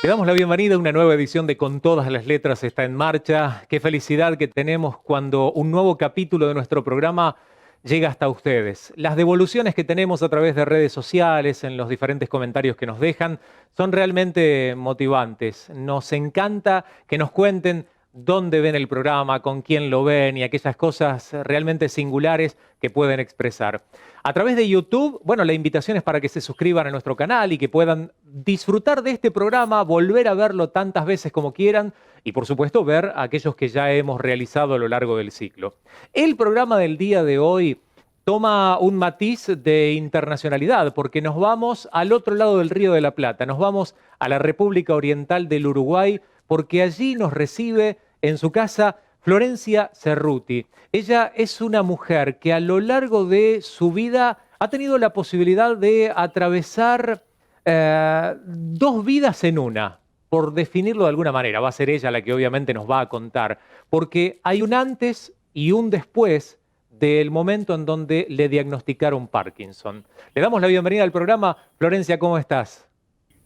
Le damos la bienvenida a una nueva edición de Con Todas las Letras está en marcha. Qué felicidad que tenemos cuando un nuevo capítulo de nuestro programa llega hasta ustedes. Las devoluciones que tenemos a través de redes sociales, en los diferentes comentarios que nos dejan, son realmente motivantes. Nos encanta que nos cuenten dónde ven el programa, con quién lo ven y aquellas cosas realmente singulares que pueden expresar. A través de YouTube, bueno, la invitación es para que se suscriban a nuestro canal y que puedan disfrutar de este programa, volver a verlo tantas veces como quieran y, por supuesto, ver a aquellos que ya hemos realizado a lo largo del ciclo. El programa del día de hoy toma un matiz de internacionalidad porque nos vamos al otro lado del Río de la Plata, nos vamos a la República Oriental del Uruguay porque allí nos recibe en su casa Florencia Cerruti. Ella es una mujer que a lo largo de su vida ha tenido la posibilidad de atravesar dos vidas en una, por definirlo de alguna manera. Va a ser ella la que obviamente nos va a contar, porque hay un antes y un después del momento en donde le diagnosticaron Parkinson. Le damos la bienvenida al programa. Florencia, ¿cómo estás?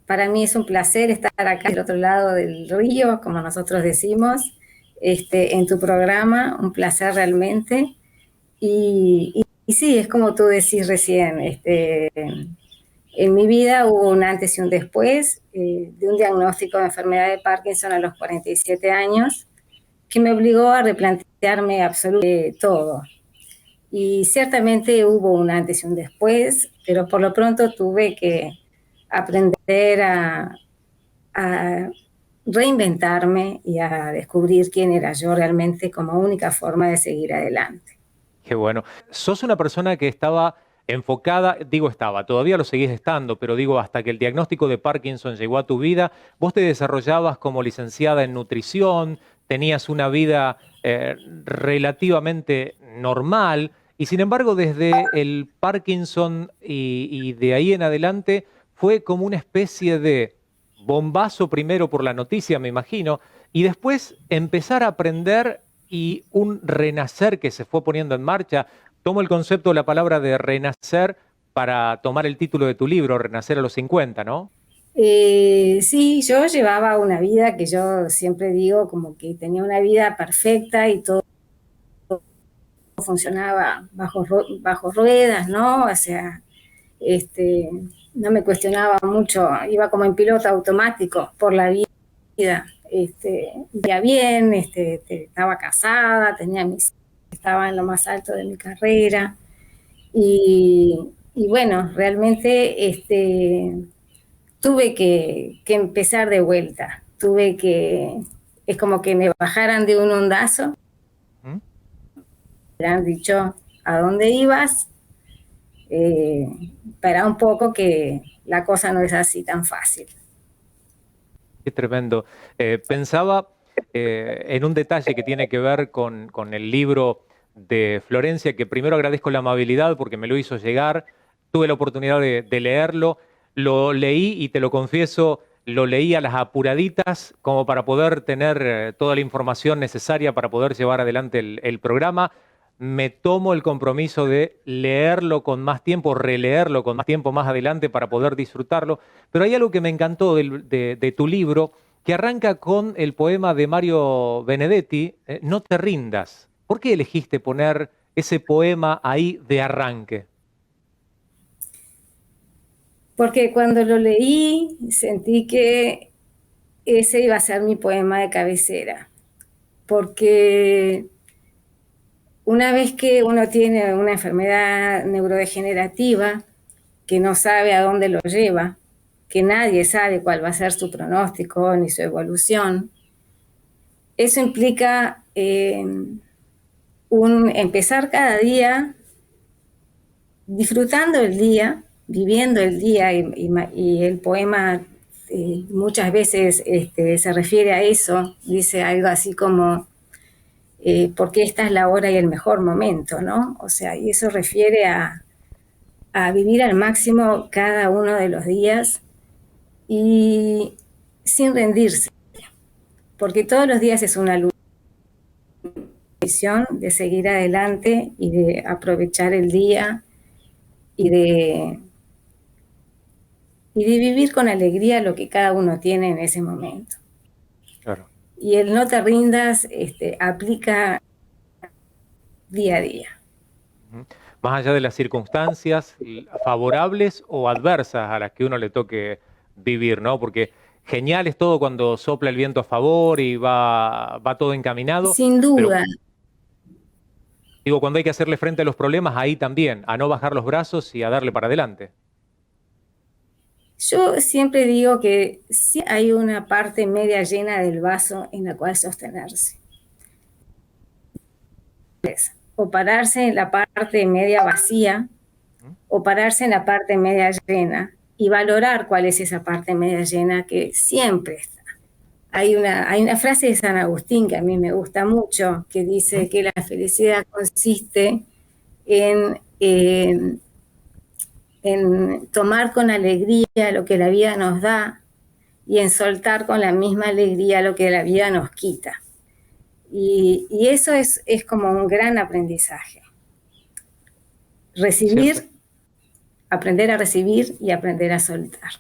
Para mí es un placer estar acá del otro lado del río, como nosotros decimos, en tu programa, un placer realmente. Y sí, es como tú decís recién, en mi vida hubo un antes y un después de un diagnóstico de enfermedad de Parkinson a los 47 años, que me obligó a replantearme absolutamente todo. Y ciertamente hubo un antes y un después, pero por lo pronto tuve que aprender a reinventarme y a descubrir quién era yo realmente como única forma de seguir adelante. Qué bueno. Sos una persona que estaba enfocada, digo estaba, todavía lo seguís estando, pero digo hasta que el diagnóstico de Parkinson llegó a tu vida, vos te desarrollabas como licenciada en nutrición, tenías una vida relativamente normal y sin embargo desde el Parkinson y de ahí en adelante fue como una especie de bombazo primero por la noticia, me imagino, y después empezar a aprender y un renacer que se fue poniendo en marcha. Tomo el concepto de la palabra de renacer para tomar el título de tu libro, Renacer a los 50, ¿no? Sí, yo llevaba una vida que yo siempre digo como que tenía una vida perfecta y todo funcionaba bajo ruedas, ¿no? O sea, no me cuestionaba mucho, iba como en piloto automático por la vida. Vivía bien, estaba casada, tenía estaba en lo más alto de mi carrera y bueno, realmente tuve que empezar de vuelta, es como que me bajaran de un ondazo, ¿Mm? me han dicho a dónde ibas, eh, para un poco que la cosa no es así tan fácil. Qué tremendo. Pensaba en un detalle que tiene que ver con el libro de Florencia, que primero agradezco la amabilidad porque me lo hizo llegar. Tuve la oportunidad de leerlo. Lo leí y te lo confieso, lo leí a las apuraditas como para poder tener toda la información necesaria para poder llevar adelante el programa. Me tomo el compromiso de leerlo con más tiempo, releerlo con más tiempo más adelante para poder disfrutarlo. Pero hay algo que me encantó de tu libro, que arranca con el poema de Mario Benedetti, No te rindas. ¿Por qué elegiste poner ese poema ahí de arranque? Porque cuando lo leí sentí que ese iba a ser mi poema de cabecera, porque una vez que uno tiene una enfermedad neurodegenerativa que no sabe a dónde lo lleva, que nadie sabe cuál va a ser su pronóstico ni su evolución, eso implica empezar cada día disfrutando el día, viviendo el día, y el poema muchas veces se refiere a eso, dice algo así como porque esta es la hora y el mejor momento, ¿no? O sea, y eso refiere a vivir al máximo cada uno de los días y sin rendirse, porque todos los días es una lucha. decisión de seguir adelante y de aprovechar el día y de vivir con alegría lo que cada uno tiene en ese momento. Claro. Y el no te rindas aplica día a día. Más allá de las circunstancias favorables o adversas a las que uno le toque vivir, ¿no? Porque genial es todo cuando sopla el viento a favor y va todo encaminado. Sin Pero duda. digo, cuando hay que hacerle frente a los problemas, ahí también, a no bajar los brazos y a darle para adelante. Yo siempre digo que sí hay una parte media llena del vaso en la cual sostenerse. O pararse en la parte media vacía o pararse en la parte media llena y valorar cuál es esa parte media llena que siempre está. Hay una frase de San Agustín que a mí me gusta mucho, que dice que la felicidad consiste en tomar con alegría lo que la vida nos da y en soltar con la misma alegría lo que la vida nos quita. Y eso es como un gran aprendizaje. Recibir, ¿Cierto? aprender a recibir y aprender a soltar.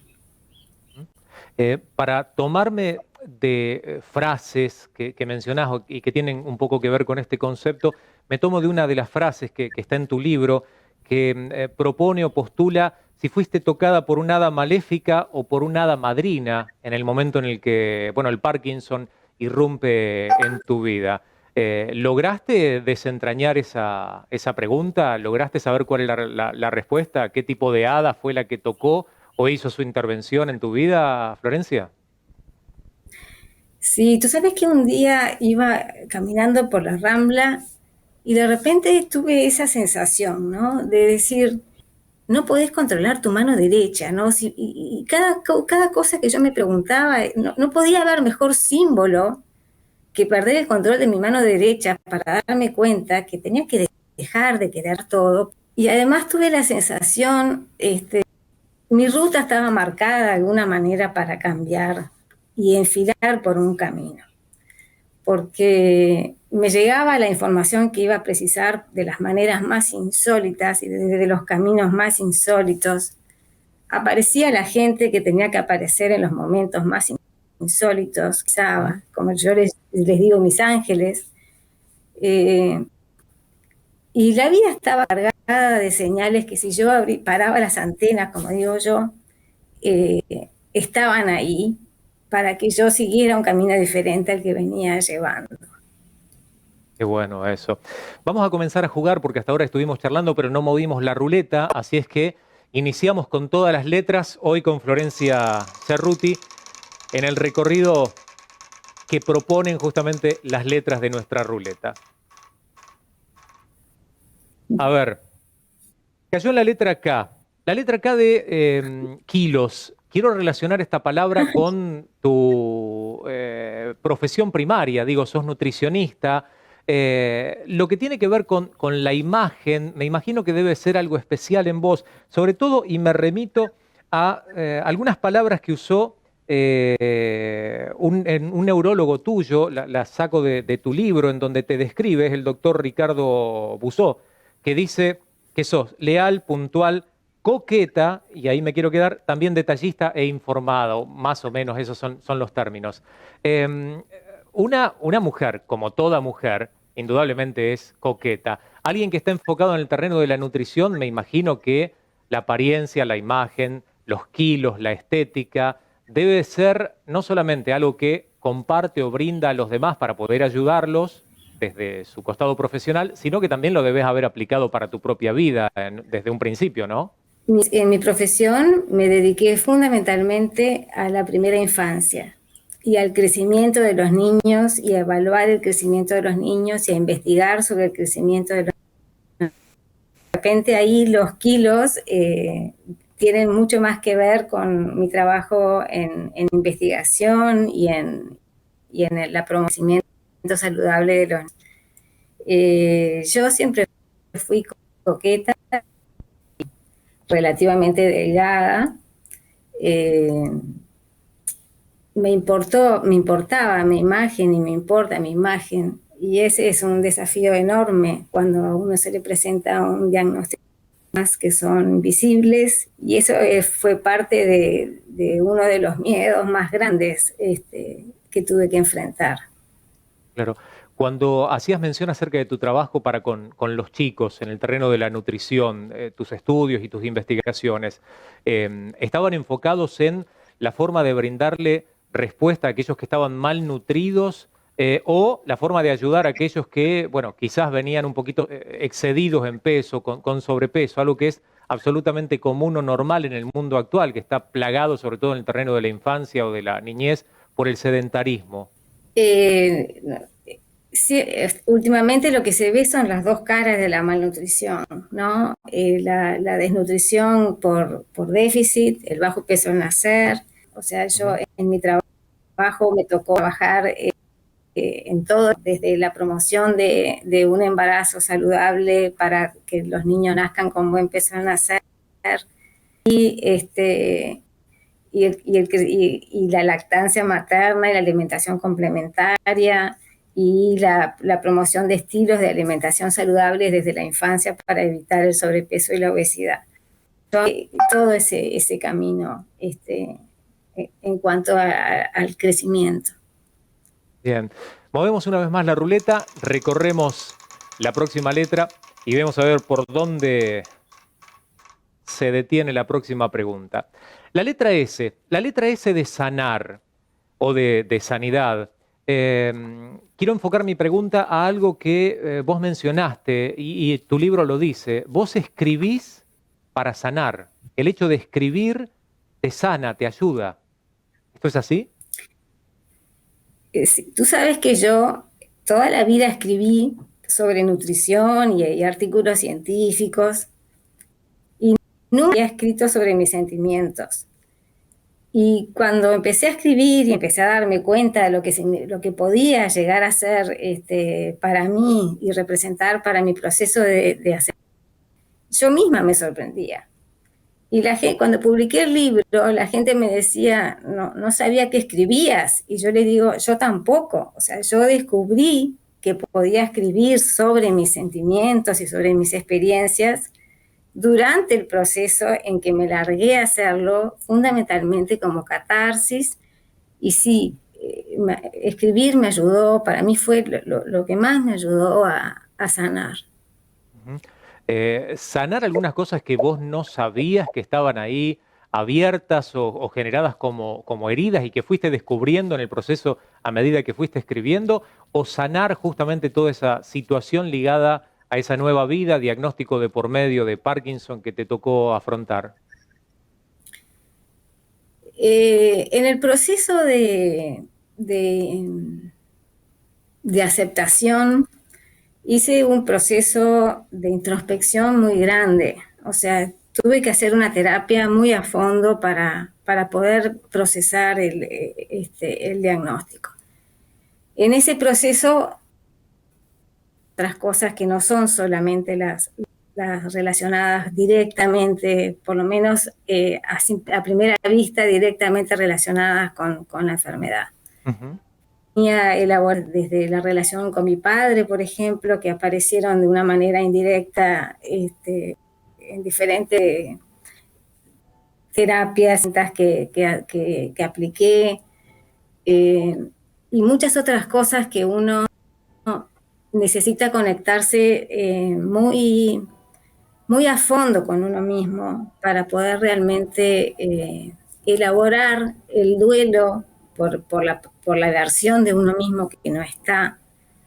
Para tomarme de frases que mencionás y que tienen un poco que ver con este concepto, me tomo de una de las frases que está en tu libro, que propone o postula si fuiste tocada por un hada maléfica o por un hada madrina en el momento en el que, bueno, el Parkinson irrumpe en tu vida. ¿Lograste desentrañar esa pregunta? ¿Lograste saber cuál era la respuesta? ¿Qué tipo de hada fue la que tocó o hizo su intervención en tu vida, Florencia? Sí, tú sabes que un día iba caminando por la Rambla y de repente tuve esa sensación, ¿no? De decir, no podés controlar tu mano derecha, ¿no? Y cada cosa que yo me preguntaba, no podía haber mejor símbolo que perder el control de mi mano derecha para darme cuenta que tenía que dejar de querer todo. Y además tuve la sensación, mi ruta estaba marcada de alguna manera para cambiar y enfilar por un camino, porque me llegaba la información que iba a precisar de las maneras más insólitas y desde los caminos más insólitos. Aparecía la gente que tenía que aparecer en los momentos más insólitos, como yo les digo, mis ángeles. Y la vida estaba cargada de señales que si yo paraba las antenas, como digo yo, estaban ahí para que yo siguiera un camino diferente al que venía llevando. Qué bueno eso. Vamos a comenzar a jugar porque hasta ahora estuvimos charlando, pero no movimos la ruleta, así es que iniciamos con todas las letras, hoy con Florencia Cerruti, en el recorrido que proponen justamente las letras de nuestra ruleta. A ver, cayó en la letra K. La letra K de kilos. Quiero relacionar esta palabra con tu profesión primaria. Digo, sos nutricionista. Lo que tiene que ver con la imagen, me imagino que debe ser algo especial en vos. Sobre todo, y me remito a algunas palabras que usó un neurólogo tuyo, la saco de tu libro, en donde te describes, el doctor Ricardo Busó, que dice que sos leal, puntual, coqueta, y ahí me quiero quedar, también detallista e informado, más o menos esos son los términos. Una mujer, como toda mujer, indudablemente es coqueta. Alguien que está enfocado en el terreno de la nutrición, me imagino que la apariencia, la imagen, los kilos, la estética, debe ser no solamente algo que comparte o brinda a los demás para poder ayudarlos desde su costado profesional, sino que también lo debes haber aplicado para tu propia vida desde un principio, ¿no? En mi profesión me dediqué fundamentalmente a la primera infancia y al crecimiento de los niños y a evaluar el crecimiento de los niños y a investigar sobre el crecimiento de los niños. De repente ahí los kilos tienen mucho más que ver con mi trabajo en investigación y en la promoción saludable de los niños. Yo siempre fui coqueta, relativamente delgada. Me importaba mi imagen y me importa mi imagen Y ese es un desafío enorme cuando a uno se le presenta un diagnóstico más que son visibles, y eso fue parte de uno de los miedos más grandes que tuve que enfrentar. Claro. Cuando hacías mención acerca de tu trabajo para con los chicos en el terreno de la nutrición, tus estudios y tus investigaciones, ¿estaban enfocados en la forma de brindarle respuesta a aquellos que estaban malnutridos o la forma de ayudar a aquellos que, bueno, quizás venían un poquito excedidos en peso, con sobrepeso, algo que es absolutamente común o normal en el mundo actual, que está plagado sobre todo en el terreno de la infancia o de la niñez por el sedentarismo? Eh, sí, últimamente lo que se ve son las dos caras de la malnutrición, ¿no? La desnutrición por déficit, el bajo peso al nacer. O sea, yo en mi trabajo me tocó trabajar en todo, desde la promoción de un embarazo saludable para que los niños nazcan con buen peso al nacer, y y la lactancia materna y la alimentación complementaria, y la promoción de estilos de alimentación saludables desde la infancia para evitar el sobrepeso y la obesidad. Todo ese camino en cuanto al crecimiento. Bien, movemos una vez más la ruleta, recorremos la próxima letra y vamos a ver por dónde se detiene la próxima pregunta. La letra S de sanar o de sanidad. Quiero enfocar mi pregunta a algo que vos mencionaste y tu libro lo dice. Vos escribís para sanar. El hecho de escribir te sana, te ayuda. ¿Esto es así? Tú sabes que yo toda la vida escribí sobre nutrición y artículos científicos, y nunca había escrito sobre mis sentimientos. Y cuando empecé a escribir y empecé a darme cuenta de lo que podía llegar a ser para mí y representar para mi proceso de hacer, yo misma me sorprendía. Y cuando publiqué el libro, la gente me decía, no sabía que escribías. Y yo le digo, yo tampoco. O sea, yo descubrí que podía escribir sobre mis sentimientos y sobre mis experiencias durante el proceso en que me largué a hacerlo, fundamentalmente como catarsis. Y sí, escribir me ayudó, para mí fue lo que más me ayudó a sanar. Uh-huh. Sanar algunas cosas que vos no sabías que estaban ahí abiertas o generadas como heridas y que fuiste descubriendo en el proceso a medida que fuiste escribiendo, o sanar justamente toda esa situación ligada a esa nueva vida, diagnóstico de por medio de Parkinson que te tocó afrontar. En el proceso de aceptación, hice un proceso de introspección muy grande. O sea, tuve que hacer una terapia muy a fondo para poder procesar el diagnóstico. En ese proceso, otras cosas que no son solamente las relacionadas directamente, por lo menos a primera vista, directamente relacionadas con la enfermedad. Uh-huh. Desde la relación con mi padre, por ejemplo, que aparecieron de una manera indirecta en diferentes terapias que apliqué, y muchas otras cosas que uno necesita conectarse muy, muy a fondo con uno mismo para poder realmente elaborar el duelo por la versión de uno mismo que no está,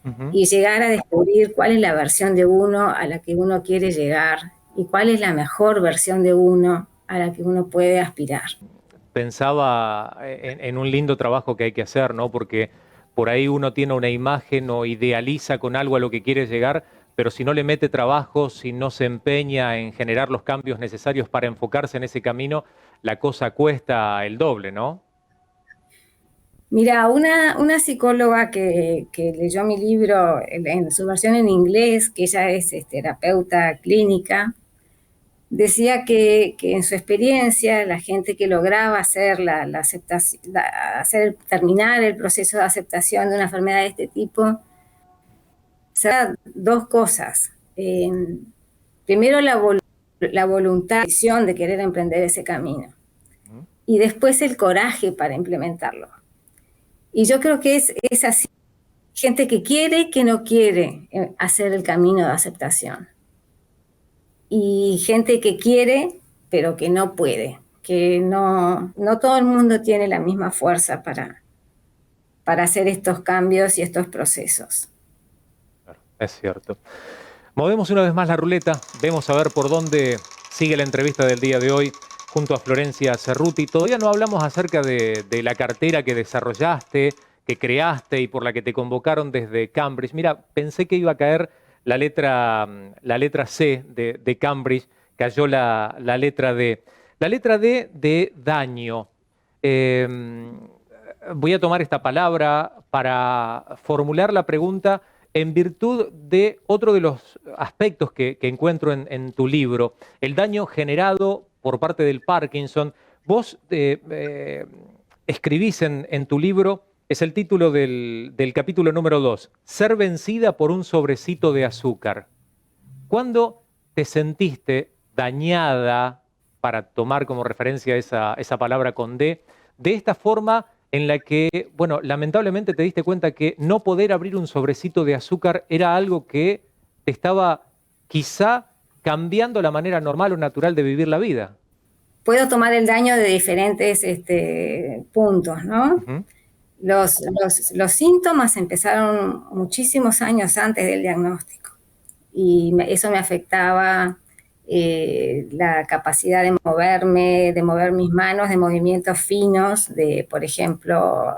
Uh-huh. y llegar a descubrir cuál es la versión de uno a la que uno quiere llegar y cuál es la mejor versión de uno a la que uno puede aspirar. Pensaba en un lindo trabajo que hay que hacer, ¿no? Porque por ahí uno tiene una imagen o idealiza con algo a lo que quiere llegar, pero si no le mete trabajo, si no se empeña en generar los cambios necesarios para enfocarse en ese camino, la cosa cuesta el doble, ¿no? Mira, una psicóloga que leyó mi libro en su versión en inglés, que ella es terapeuta clínica, decía que en su experiencia la gente que lograba hacer la aceptación, terminar el proceso de aceptación de una enfermedad de este tipo, dos cosas. Primero, la voluntad, la decisión de querer emprender ese camino. Y después el coraje para implementarlo. Y yo creo que es así. Gente que quiere y que no quiere hacer el camino de aceptación. Y gente que quiere, pero que no puede. Que no todo el mundo tiene la misma fuerza para hacer estos cambios y estos procesos. Es cierto. Movemos una vez más la ruleta, vemos a ver por dónde sigue la entrevista del día de hoy junto a Florencia Cerruti. Todavía no hablamos acerca de la cartera que desarrollaste, que creaste y por la que te convocaron desde Cambridge. Mira, pensé que iba a caer la letra C de Cambridge, cayó la letra D. La letra D de daño. Voy a tomar esta palabra para formular la pregunta en virtud de otro de los aspectos que encuentro en tu libro, el daño generado por parte del Parkinson. Vos escribís en tu libro, es el título del capítulo número 2, Ser vencida por un sobrecito de azúcar. ¿Cuándo te sentiste dañada, para tomar como referencia esa palabra con D, de esta forma en la que, bueno, lamentablemente te diste cuenta que no poder abrir un sobrecito de azúcar era algo que te estaba quizá cambiando la manera normal o natural de vivir la vida? Puedo tomar el daño de diferentes puntos, ¿no? Uh-huh. Los síntomas empezaron muchísimos años antes del diagnóstico y eso me afectaba la capacidad de mover mis manos, de movimientos finos, de, por ejemplo,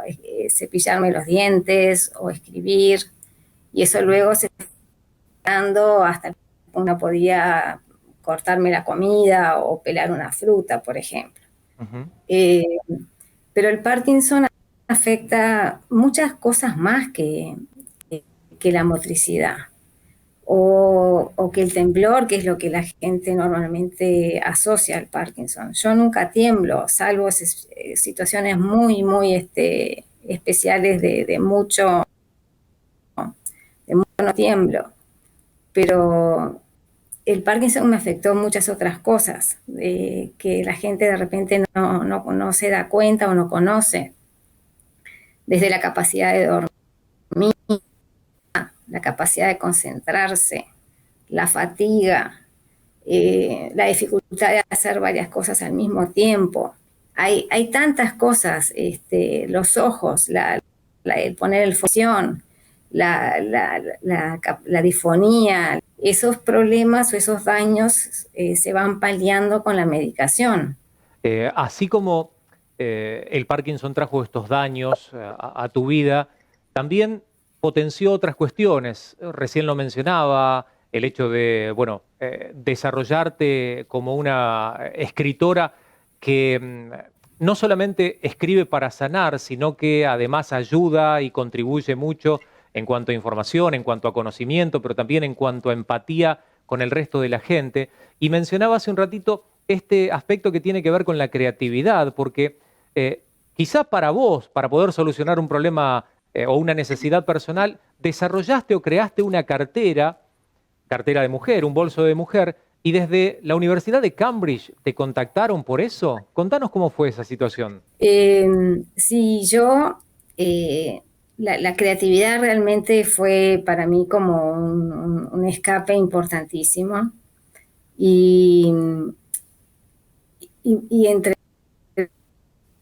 cepillarme los dientes o escribir, y eso luego se fue dando hasta que uno podía cortarme la comida o pelar una fruta, por ejemplo. Uh-huh. Pero el Parkinson afecta muchas cosas más que la motricidad. O que el temblor, que es lo que la gente normalmente asocia al Parkinson. Yo nunca tiemblo, salvo situaciones muy, muy especiales de mucho no tiemblo. Pero el Parkinson me afectó muchas otras cosas que la gente de repente no se da cuenta o no conoce. Desde la capacidad de dormir, la capacidad de concentrarse, la fatiga, la dificultad de hacer varias cosas al mismo tiempo. Hay tantas cosas, los ojos, el poner el función, la disfonía, esos problemas o esos daños se van paliando con la medicación. Así como el Parkinson trajo estos daños a tu vida, también potenció otras cuestiones. Recién lo mencionaba, el hecho de, bueno, desarrollarte como una escritora que no solamente escribe para sanar, sino que además ayuda y contribuye mucho en cuanto a información, en cuanto a conocimiento, pero también en cuanto a empatía con el resto de la gente. Y mencionaba hace un ratito este aspecto que tiene que ver con la creatividad, porque quizá para vos, para poder solucionar un problema o una necesidad personal, desarrollaste o creaste una cartera de mujer, un bolso de mujer, y desde la Universidad de Cambridge te contactaron por eso. Contanos cómo fue esa situación. Sí, la creatividad realmente fue para mí como un escape importantísimo. Y entre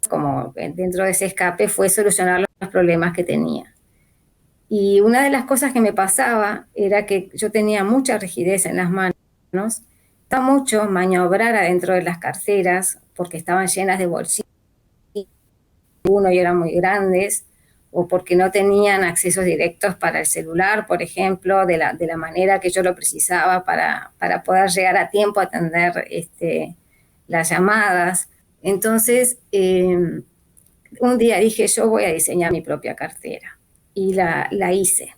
como dentro de ese escape fue solucionar los problemas que tenía. Y una de las cosas que me pasaba era que yo tenía mucha rigidez en las manos, estaba mucho maniobrar adentro de las carteras porque estaban llenas de bolsillos, uno y eran muy grandes, o porque no tenían accesos directos para el celular, por ejemplo, de la manera que yo lo precisaba para poder llegar a tiempo a atender las llamadas. Entonces, un día dije, yo voy a diseñar mi propia cartera. Y la hice.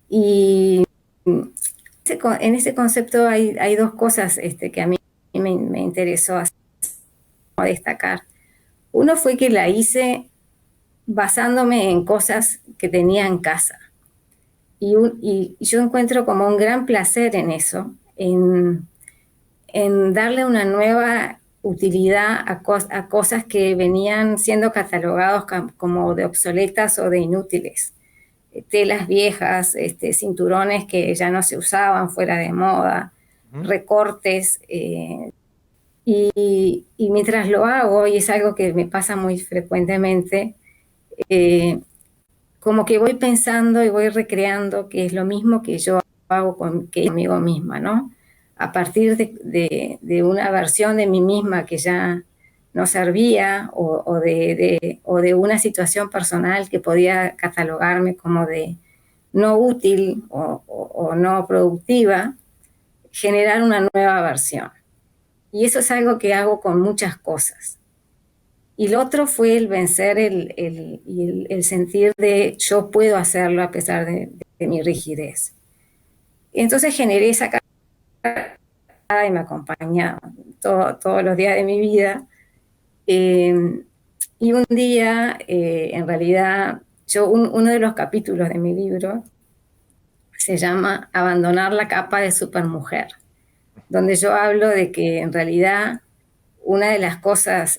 Y en ese concepto hay dos cosas que a mí me interesó destacar. Uno fue que la hice basándome en cosas que tenía en casa. y yo encuentro como un gran placer en eso, en darle una nueva utilidad a cosas que venían siendo catalogados como de obsoletas o de inútiles. Telas viejas, cinturones que ya no se usaban, fuera de moda, recortes. Y mientras lo hago, y es algo que me pasa muy frecuentemente, como que voy pensando y voy recreando que es lo mismo que yo hago conmigo misma, ¿no? A partir de una versión de mí misma que ya no servía o de una situación personal que podía catalogarme como de no útil o no productiva, generar una nueva versión. Y eso es algo que hago con muchas cosas. Y lo otro fue el vencer el sentir de yo puedo hacerlo a pesar de mi rigidez. Y entonces generé esa carta y me acompaña todos los días de mi vida. Y un día, en realidad, uno de los capítulos de mi libro se llama Abandonar la capa de supermujer, donde yo hablo de que en realidad una de las cosas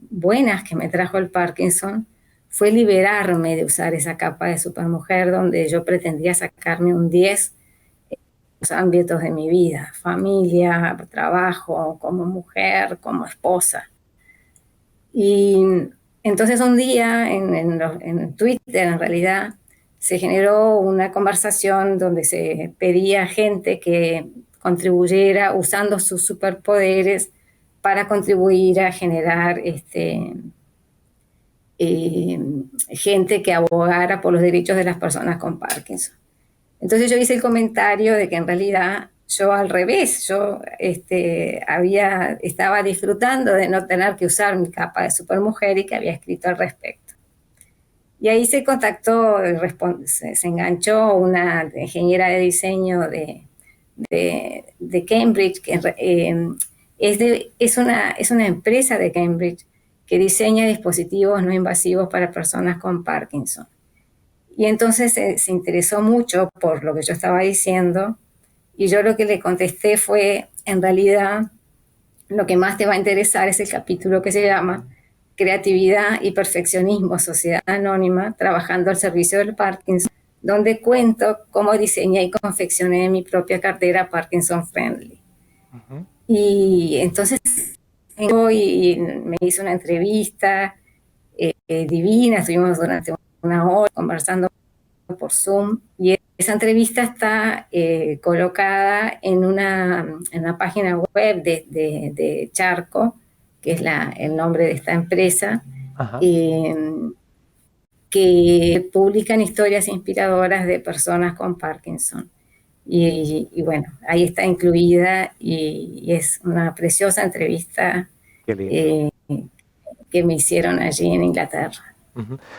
buenas que me trajo el Parkinson fue liberarme de usar esa capa de supermujer donde yo pretendía sacarme un 10 en los ámbitos de mi vida, familia, trabajo, como mujer, como esposa. Y entonces un día en Twitter, en realidad, se generó una conversación donde se pedía a gente que contribuyera usando sus superpoderes para contribuir a generar gente que abogara por los derechos de las personas con Parkinson. Entonces yo hice el comentario de que en realidad yo al revés, yo estaba disfrutando de no tener que usar mi capa de supermujer y que había escrito al respecto. Y ahí se contactó, se enganchó una ingeniera de diseño de Cambridge, que es una empresa de Cambridge que diseña dispositivos no invasivos para personas con Parkinson. Y entonces se interesó mucho por lo que yo estaba diciendo, y yo lo que le contesté fue, en realidad, lo que más te va a interesar es el capítulo que se llama Creatividad y Perfeccionismo, Sociedad Anónima, trabajando al servicio del Parkinson, donde cuento cómo diseñé y confeccioné mi propia cartera Parkinson Friendly. Y entonces y me hizo una entrevista divina, estuvimos durante una hora conversando por Zoom, y esa entrevista está colocada en una página web de Charco, que es el nombre de esta empresa, que publican historias inspiradoras de personas con Parkinson. Y bueno, ahí está incluida y es una preciosa entrevista que me hicieron allí en Inglaterra.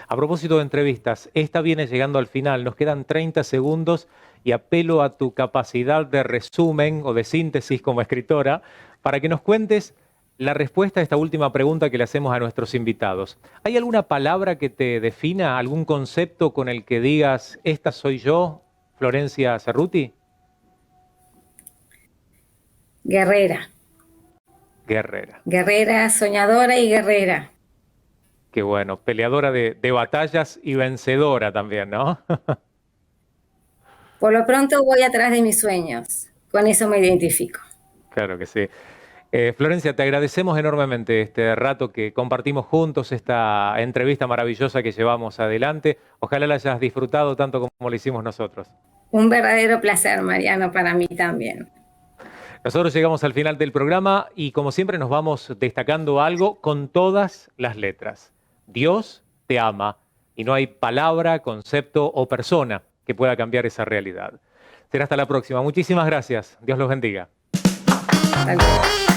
A propósito de entrevistas, esta viene llegando al final, nos quedan 30 segundos y apelo a tu capacidad de resumen o de síntesis como escritora para que nos cuentes la respuesta a esta última pregunta que le hacemos a nuestros invitados. ¿Hay alguna palabra que te defina, algún concepto con el que digas, esta soy yo, Florencia Cerruti? Guerrera. Guerrera. Guerrera, soñadora y guerrera. Qué bueno, peleadora de batallas y vencedora también, ¿no? Por lo pronto voy atrás de mis sueños, con eso me identifico. Claro que sí. Florencia, te agradecemos enormemente este rato que compartimos juntos, esta entrevista maravillosa que llevamos adelante. Ojalá la hayas disfrutado tanto como lo hicimos nosotros. Un verdadero placer, Mariano, para mí también. Nosotros llegamos al final del programa y como siempre nos vamos destacando algo con todas las letras. Dios te ama y no hay palabra, concepto o persona que pueda cambiar esa realidad. Será hasta la próxima. Muchísimas gracias. Dios los bendiga. Hasta luego.